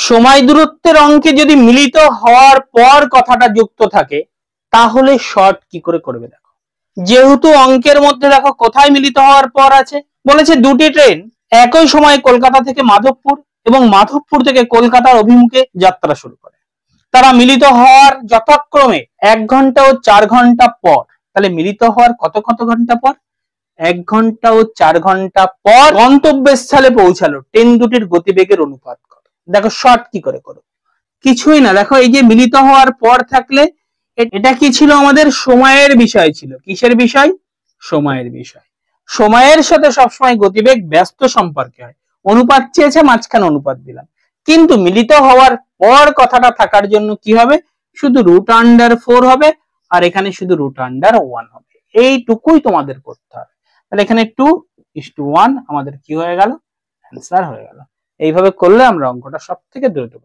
সময় দূরত্বের অঙ্কে যদি মিলিত হওয়ার পর কথাটা যুক্ত থাকে তাহলে শর্ট কি করে করবে দেখো। যেহেতু অঙ্কের মধ্যে দেখো কোথায় মিলিত হওয়ার পর আছে, বলেছে দুটি ট্রেন একই সময়ে কলকাতা থেকে মাধবপুর এবং মাধবপুর থেকে কলকাতার অভিমুখে যাত্রা শুরু করে। তারা মিলিত হওয়ার যথাক্রমে 1 ঘন্টা ও 4 ঘন্টা পর, তাহলে মিলিত হওয়ার কত কত ঘন্টা পর? 1 ঘন্টা ও 4 ঘন্টা পর গন্তব্যস্থলে পৌঁছালো। ট্রেন দুটির গতিবেগের অনুপাত কত? দেখো শর্ট কি করে করো, কিছুই না। দেখো এই যে মিলিত হওয়ার পর থাকলে এটা কি ছিল? আমাদের সময়ের বিষয় ছিল। কিসের বিষয়? সময়ের বিষয়। সময়ের সাথে সবসময় গতিবেগ ব্যস্ত সম্পর্কে হয়। অনুপাত চেয়েছে, মাঝখানে অনুপাত দিলাম। কিন্তু মিলিত হওয়ার পর কথাটা থাকার জন্য কি হবে? শুধু √4 হবে, আর এখানে শুধু √1 হবে। এইটুকুই তোমাদের করতে হবে। তাহলে এখানে 2:1 আমাদের কি হয়ে গেল? অ্যান্সার হয়ে গেল। এইভাবে করলে আমরা অঙ্কটা সব থেকে দ্রুত